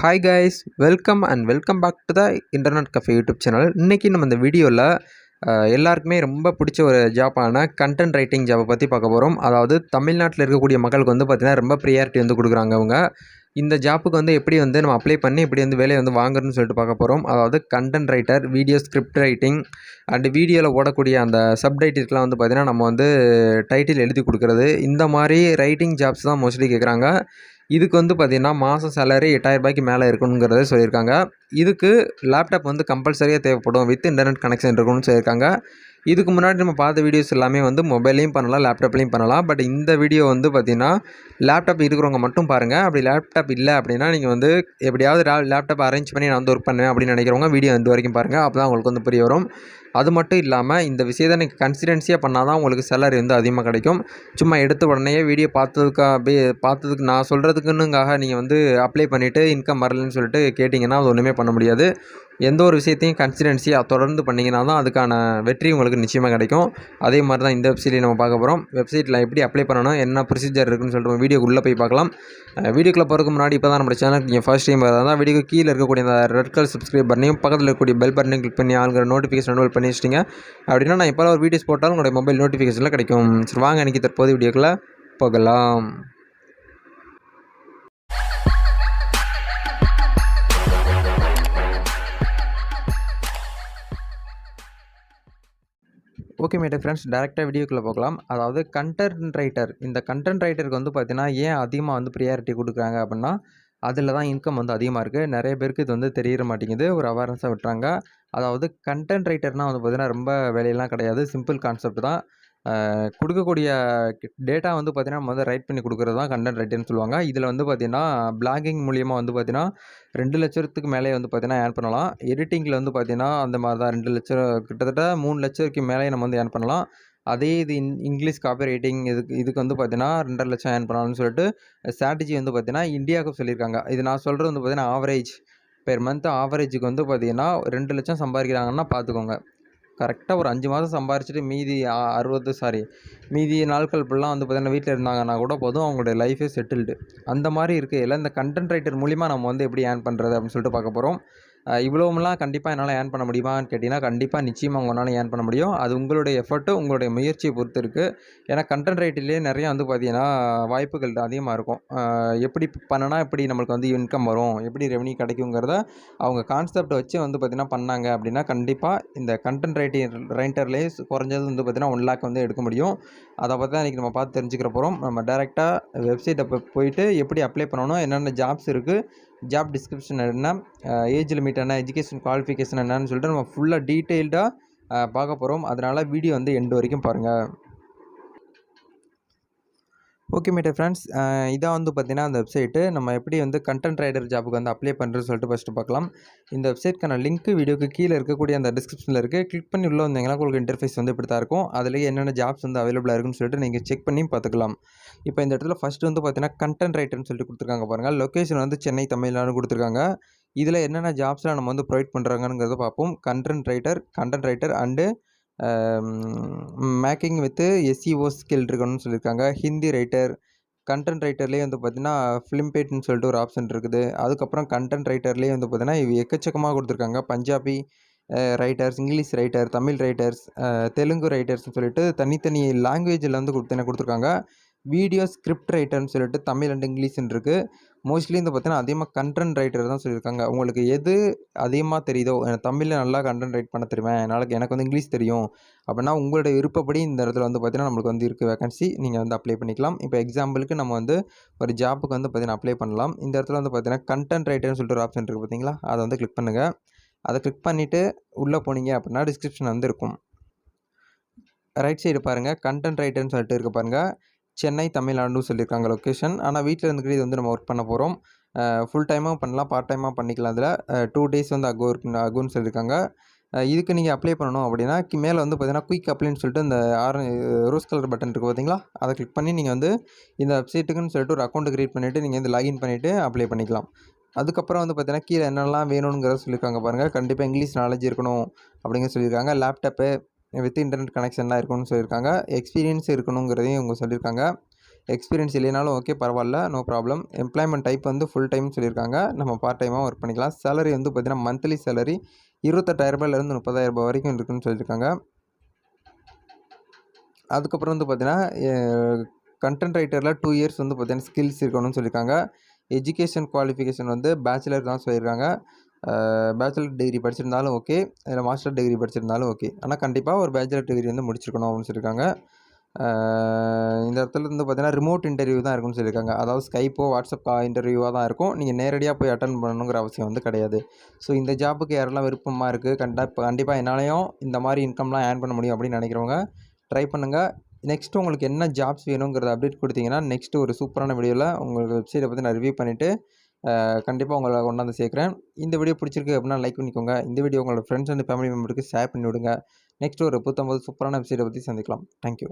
Hi guys, welcome and welcome back to the internet cafe YouTube channel. இன்றைக்கி நம்ம இந்த வீடியோவில் எல்லாருக்குமே ரொம்ப பிடிச்ச ஒரு ஜாப்பான கண்டென்ட் ரைட்டிங் ஜாப்பை பற்றி பார்க்க போகிறோம். அதாவது தமிழ்நாட்டில் இருக்கக்கூடிய மக்களுக்கு வந்து பார்த்திங்கன்னா ரொம்ப ப்ரியாரிட்டி வந்து கொடுக்குறாங்க. அவங்க இந்த ஜாப்புக்கு வந்து எப்படி வந்து நம்ம அப்ளை பண்ணி எப்படி வந்து வேலையை வந்து வாங்குறதுன்னு சொல்லிட்டு பார்க்க போகிறோம். அதாவது content writer, video script writing and வீடியோவில் ஓடக்கூடிய அந்த சப்டைட்டில்ஸ்லாம் வந்து பார்த்திங்கன்னா நம்ம வந்து டைட்டில் எழுதி கொடுக்குறது, இந்த மாதிரி ரைட்டிங் ஜாப்ஸ் தான் மோஸ்ட்லி கேட்குறாங்க. இதுக்கு வந்து பார்த்திங்கன்னா மாதம் சேலரி 8000 ரூபாய்க்கு மேலே இருக்கணுங்கிறத சொல்லியிருக்காங்க. இதுக்கு லேப்டாப் வந்து கம்பல்சரியாக தேவைப்படும், வித் இன்டர்நெட் கனெக்ஷன் இருக்கணும்னு சொல்லியிருக்காங்க. இதுக்கு முன்னாடி நம்ம பார்த்த வீடியோஸ் எல்லாமே வந்து மொபைல்லையும் பண்ணலாம், லேப்டாப்லேயும் பண்ணலாம். பட் இந்த வீடியோ வந்து பார்த்திங்கன்னா லேப்டாப் இருக்கிறவங்க மட்டும் பாருங்கள். அப்படி லேப்டாப் இல்லை அப்படின்னா நீங்கள் வந்து எப்படியாவது லேப்டாப் அரேஞ்ச் பண்ணி நான் வந்து ஒர்க் பண்ணுவேன் அப்படின்னு நினைக்கிறவங்க வீடியோ இந்த வரைக்கும் பாருங்கள். அப்போ தான் உங்களுக்கு வந்து புரிய வரும். அது மட்டும் இல்லாமல் இந்த விஷயத்தை நீங்கள் கன்சிடென்சியாக பண்ணால் தான் உங்களுக்கு சேலரி வந்து அதிகமாக கிடைக்கும். சும்மா எடுத்த உடனே வீடியோ பார்த்ததுக்கு நான் சொல்கிறதுக்குன்னுக்காக நீங்கள் வந்து அப்ளை பண்ணிவிட்டு இன்கம் வரலன்னு சொல்லிட்டு கேட்டிங்கன்னா அது ஒன்றுமே பண்ண முடியாது. எந்த ஒரு விஷயத்தையும் கன்சிடென்சியாக தொடர்ந்து பண்ணிங்கன்னா தான் அதுக்கான வெற்றி உங்களுக்கு நிச்சயமாக கிடைக்கும். அதே மாதிரி தான் இந்த வெப்சைட்லையும் நம்ம பார்க்க போகிறோம். வெப்சைட்டில் எப்படி அப்ளை பண்ணணும், என்ன ப்ரொசீஜர் இருக்குன்னு சொல்லிட்டு வீடியோக்கு உள்ளே போய் பார்க்கலாம். வீடியோக்குள்ளே போகிறதுக்கு முன்னாடி இப்போ தான் நம்ம சேனலுக்கு நீங்கள் ஃபர்ஸ்ட் டைம் வரதான் வீடியோக்கு கீழே இருக்கக்கூடிய அந்த ரெட் கலர் சப்ஸ்கிரைப் பண்ணி பக்கத்தில் இருக்கக்கூடிய பெல் பட்டனையும் கிளிக் பண்ணி ஆளுங்கிற நோட்டிஃபிகேஷன் எனேபிள் பண்ணி வச்சிட்டிங்க அப்படின்னா நான் இப்போ ஒரு வீடியோஸ் போட்டாலும் உங்களுடைய மொபைல் நோட்டிஃபிகேஷனில் கிடைக்கும். சரி, வாங்க இன்றைக்கி தற்போது வீடியோக்குள்ளே போகலாம். ஓகே மை டியர் ஃப்ரெண்ட்ஸ், டேரெக்டாக வீடியோக்குள்ளே போகலாம். அதாவது கண்டென்ட் ரைட்டர், இந்த கண்டென்ட் ரைட்டருக்கு வந்து பார்த்தீங்கன்னா ஏன் அதிகமாக வந்து ப்ரியாரிட்டி கொடுக்குறாங்க அப்படின்னா அதில் தான் இன்கம் வந்து அதிகமாக இருக்குது. நிறைய பேருக்கு இது வந்து தெரிய மாட்டேங்குது, ஒரு அவேர்னஸாக விட்டுறாங்க. அதாவது கண்டென்ட் ரைட்டர்னால் வந்து பார்த்திங்கன்னா ரொம்ப வேலையெல்லாம் கிடையாது, சிம்பிள் கான்செப்ட் தான். கொடுக்கக்கூடிய டேட்டா வந்து பார்த்திங்கன்னா நம்ம வந்து ரைட் பண்ணி கொடுக்குறது தான் கண்டென்ட் ரைட்டர்னு சொல்லுவாங்க. இதில் வந்து பார்த்திங்கன்னா பிளாகிங் மூலியமாக வந்து பார்த்திங்கன்னா 2 லட்சத்துக்கு மேலே வந்து பார்த்திங்கன்னா ஏர்ன் பண்ணலாம். எடிட்டிங்கில் வந்து பார்த்திங்கன்னா அந்த மாதிரி தான் 2 லட்சம் கிட்டத்தட்ட 3 லட்சத்துக்கு மேலே நம்ம வந்து ஏர்ன் பண்ணலாம். அதே இது இங்கிலீஷ் காப்பி ரைட்டிங் இதுக்கு வந்து பார்த்திங்கன்னா 2.5 லட்சம் ஏர்ன் பண்ணலாம்னு சொல்லிட்டு ஸ்ட்ராட்டஜி வந்து பார்த்திங்கன்னா இந்தியாவுக்கு சொல்லியிருக்காங்க. இது நான் சொல்கிறது வந்து பார்த்திங்கன்னா ஆவரேஜ் பெர் மந்த் ஆவரேஜுக்கு வந்து பார்த்திங்கன்னா 2 லட்சம் சம்பாதிக்கிறாங்கன்னா பார்த்துக்கோங்க. கரெக்டாக ஒரு 5 மாதம் சம்பாரிச்சிட்டு மீதி நாட்கள் ஃபுல்லாக வந்து பார்த்திங்கன்னா வீட்டில் இருந்தாங்கன்னா கூட போதும், அவங்களுடைய லைஃபே செட்டில்டு. அந்த மாதிரி இருக்கையில் இந்த கண்டென்ட் ரைட்டர் மூலிமா நம்ம வந்து எப்படி ஏர்ன் பண்ணுறது அப்படின்னு சொல்லிட்டு பார்க்க போகிறோம். இவ்வளோமெல்லாம் கண்டிப்பாக என்னால் ஏர்ன் பண்ண முடியுமான்னு கேட்டிங்கன்னா கண்டிப்பாக நிச்சயமாக உங்களால் ஏர்ன் பண்ண முடியும். அது உங்களுடைய எஃபர்ட்டு, உங்களுடைய முயற்சியை பொறுத்து இருக்குது. ஏன்னா கண்டென்ட் ரைட்டிங்லேயே நிறையா வந்து பார்த்திங்கன்னா வாய்ப்புகள் அதிகமாக இருக்கும். எப்படி பண்ணினா எப்படி நம்மளுக்கு வந்து இன்கம் வரும், எப்படி ரெவன்யூ கிடைக்குங்கிறத அவங்க கான்செப்டை வச்சு வந்து பார்த்திங்கன்னா பண்ணாங்க அப்படின்னா கண்டிப்பாக இந்த கண்டென்ட் ரைட்டர்லேயே குறைஞ்சது வந்து பார்த்திங்கன்னா 1 lakh வந்து எடுக்க முடியும். அதை பற்றி தான் இன்றைக்கி நம்ம பார்த்து தெரிஞ்சுக்கிற போகிறோம். நம்ம டேரெக்டாக வெப்சைட்டை போயிட்டு எப்படி அப்ளை பண்ணணும், என்னென்ன ஜாப்ஸ் இருக்குது, ஜாப் டிஸ்கிரிப்ஷன் என்ன, ஏஜ் லிமிட் என்ன, எஜுகேஷன் குவாலிஃபிகேஷன் என்னன்னு சொல்லிட்டு நம்ம ஃபுல்லாக டீட்டெயில்டாக பார்க்க போகிறோம். அதனால் வீடியோ வந்து எண்டு வரைக்கும் பாருங்கள். ஓகே மை டியர் ஃப்ரெண்ட்ஸ், இதான் வந்து பார்த்திங்கன்னா அந்த வெப்சைட்டு. நம்ம எப்படி வந்து கண்டென்ட் ரைட்டர் ஜாப்புக்கு வந்து அப்ளை பண்ணுறதுன்னு சொல்லிட்டு ஃபஸ்ட்டு பார்க்கலாம். இந்த வெப்சைட்க்கான லிங்க் வீடியோக்கு கீழே இருக்கக்கூடிய அந்த டிஸ்கிரிப்ஷனில் இருக்குது. கிளிக் பண்ணி உள்ளே வந்தீங்கன்னா உங்களுக்கு இன்டர்ஃபேஸ் வந்து இப்படி தான் இருக்கும். அதுலேயே என்னென்ன ஜாப்ஸ் வந்து அவைலபிளாக இருக்குன்னு சொல்லிட்டு நீங்கள் செக் பண்ணி பார்த்துக்கலாம். இப்போ இந்த இடத்துல ஃபஸ்ட்டு வந்து பார்த்திங்கன்னா கண்டென்ட் ரைட்டர்னு சொல்லிட்டு கொடுத்துருக்காங்க பாருங்கள். லொக்கேஷன் வந்து சென்னை, தமிழ்நாடு கொடுத்துருக்காங்க. இதில் என்னென்ன ஜாப்ஸ்லாம் நம்ம வந்து ப்ரொவைட் பண்ணுறாங்கிறத பார்ப்போம். Content writer and making with SEO skill இருக்கணும்னு சொல்லியிருக்காங்க. ஹிந்தி ரைட்டர், கண்டென்ட் ரைட்டர்லேயே வந்து பார்த்திங்கன்னா ஃபிலிம்பேட்னு சொல்லிட்டு ஒரு ஆப்ஷன் இருக்குது. அதுக்கப்புறம் கண்டென்ட் ரைட்டர்லேயே வந்து பார்த்திங்கன்னா எக்கச்சக்கமாக கொடுத்துருக்காங்க. Punjabi writers, English writer, Tamil writers, Telugu ரைட்டர்ஸ்னு சொல்லிட்டு தனித்தனி லாங்குவேஜில் வந்து கொடுத்துருக்காங்க. வீடியோ ஸ்கிரிப்ட் ரைட்டர்னு சொல்லிட்டு தமிழ் அண்ட் இங்கிலீஷ்னு இருக்குது. மோஸ்ட்லி வந்து பார்த்திங்கன்னா அதிகமாக கண்டென்ட் ரைட்டர் தான் சொல்லியிருக்காங்க. உங்களுக்கு எது அதிகமாக தெரியுதோ, எனக்கு தமிழில் நல்லா கண்டென்ட் ரைட் பண்ண தெரியுவேன், எனக்கு வந்து இங்கிலீஷ் தெரியும் அப்படின்னா உங்களுடைய விருப்பப்படி இந்த இடத்துல வந்து பார்த்திங்கன்னா நம்மளுக்கு வந்து இருக்குது வேகன்சி, நீங்கள் வந்து அப்ளை பண்ணிக்கலாம். இப்போ எக்ஸாம்பிளுக்கு நம்ம வந்து ஒரு ஜாப்புக்கு வந்து பார்த்திங்கன்னா அப்ளை பண்ணலாம். இந்த இடத்துல வந்து பார்த்திங்கன்னா கண்டென்ட் ரைட்டர்னு சொல்லிட்டு ஒரு ஆப்ஷன் இருக்குது பார்த்தீங்களா, அதை வந்து கிளிக் பண்ணுங்கள். அதை கிளிக் பண்ணிவிட்டு உள்ளே போனீங்க அப்படின்னா டிஸ்கிரிப்ஷன் வந்து இருக்கும். ரைட் சைடு பாருங்கள், கண்டென்ட் ரைட்டர்னு சொல்லிட்டு இருக்குது பாருங்கள். சென்னை, தமிழ்நாடுன்னு சொல்லியிருக்காங்க லொக்கேஷன். ஆனால் வீட்டில் இருந்துக்கிட்டு இது வந்து நம்ம ஒர்க் பண்ண போகிறோம். ஃபுல் டைமாக பண்ணலாம், பார்ட் டைமாக பண்ணிக்கலாம். அதில் 2 days வந்து ஆகும்னு சொல்லியிருக்காங்க. இதுக்கு நீங்கள் அப்ளை பண்ணணும் அப்படின்னா மேலே வந்து பார்த்திங்கன்னா குயிக் அப்ளைன்னு சொல்லிட்டு இந்த ரோஸ் கலர் பட்டன் இருக்குது பார்த்தீங்களா, அதை கிளிக் பண்ணி நீங்கள் வந்து இந்த வெப்சைட்டுக்குன்னு சொல்லிட்டு ஒரு அக்கௌண்ட் க்ரியேட் பண்ணிவிட்டு நீங்கள் வந்து லாகின் பண்ணிவிட்டு அப்ளை பண்ணிக்கலாம். அதுக்கப்புறம் வந்து பார்த்திங்கன்னா கீழே என்னெல்லாம் வேணுங்கிறத சொல்லியிருக்காங்க பாருங்கள். கண்டிப்பாக இங்கிலீஷ் நாலேஜ் இருக்கணும் அப்படிங்கிற சொல்லியிருக்காங்க. லேப்டாப்பு வித் இன்டர்நெட் கனெக்ஷன்லாம் இருக்கணும்னு சொல்லியிருக்காங்க. எக்ஸ்பீரியன்ஸ் இருக்கணுங்கிறதையும் இவங்க சொல்லியிருக்காங்க. எக்ஸ்பீரியன்ஸ் இல்லைனாலும் ஓகே, பரவாயில்ல, நோ ப்ராப்ளம். எம்ப்ளாய்மெண்ட் டைப் வந்து ஃபுல் டைம் சொல்லியிருக்காங்க. நம்ம பார்ட் டைமாக ஒர்க் பண்ணிக்கலாம். சேலரி வந்து பார்த்திங்கன்னா மந்த்லி சேலரி ரூ. 28,000 30,000 வரைக்கும் இருக்குன்னு சொல்லியிருக்காங்க. அதுக்கப்புறம் வந்து பார்த்தீங்கன்னா, கண்டென்ட் ரைட்டரில் 2 இயர்ஸ் வந்து பார்த்தீங்கன்னா ஸ்கில்ஸ் இருக்கணும்னு சொல்லியிருக்காங்க. எஜுகேஷன் குவாலிஃபிகேஷன் வந்து பேச்சுலர் தான் சொல்லியிருக்காங்க. பேச்சுலர் டிகிரி படிச்சிருந்தாலும் ஓகே, இல்லை மாஸ்டர் டிகிரி படிச்சிருந்தாலும் ஓகே. ஆனால் கண்டிப்பாக ஒரு பேச்சுலர் டிகிரி வந்து முடிச்சிருக்கணும் அப்படின்னு சொல்லியிருக்காங்க. இந்த இடத்துல வந்து பார்த்தீங்கன்னா ரிமோட் இன்டர்வியூ தான் இருக்குன்னு சொல்லியிருக்காங்க. அதாவது ஸ்கைப்போ வாட்ஸ்அப் இன்டர்வியூவாக தான் இருக்கும். நீங்கள் நேரடியாக போய் அட்டன் பண்ணணுங்கிற அவசியம் வந்து கிடையாது. ஸோ இந்த ஜாப்புக்கு யாரெல்லாம் விருப்பமாக இருக்குது, கண்டிப்பாக என்னாலையும் இந்த மாதிரி இன்கம்லாம் ஏர்ன் பண்ண முடியும் அப்படின்னு நினைக்கிறவங்க ட்ரை பண்ணுங்கள். நெக்ஸ்ட்டு உங்களுக்கு என்ன ஜாப்ஸ் வேணுங்கிறத அப்டேட் கொடுத்தீங்கன்னா, நெக்ஸ்ட்டு ஒரு சூப்பரான வீடியோவில் உங்களுக்கு வெப்சைட்டை பற்றி நான் ரிவ்யூ பண்ணிவிட்டு கண்டிப்பாக உங்களை கொண்டாந்து சேர்க்குறேன். இந்த வீடியோ பிடிச்சிருக்கு அப்படின்னா லைக் பண்ணிக்கோங்க. இந்த வீடியோ உங்களோட ஃப்ரெண்ட்ஸ் அண்ட் ஃபேமிலி மெம்பருக்கு ஷேர் பண்ணி விடுங்க. நெக்ஸ்ட்டு ஒரு புத்தம்பது சூப்பரான வெப்சைட்டை பற்றி சந்திக்கலாம். தேங்க்யூ.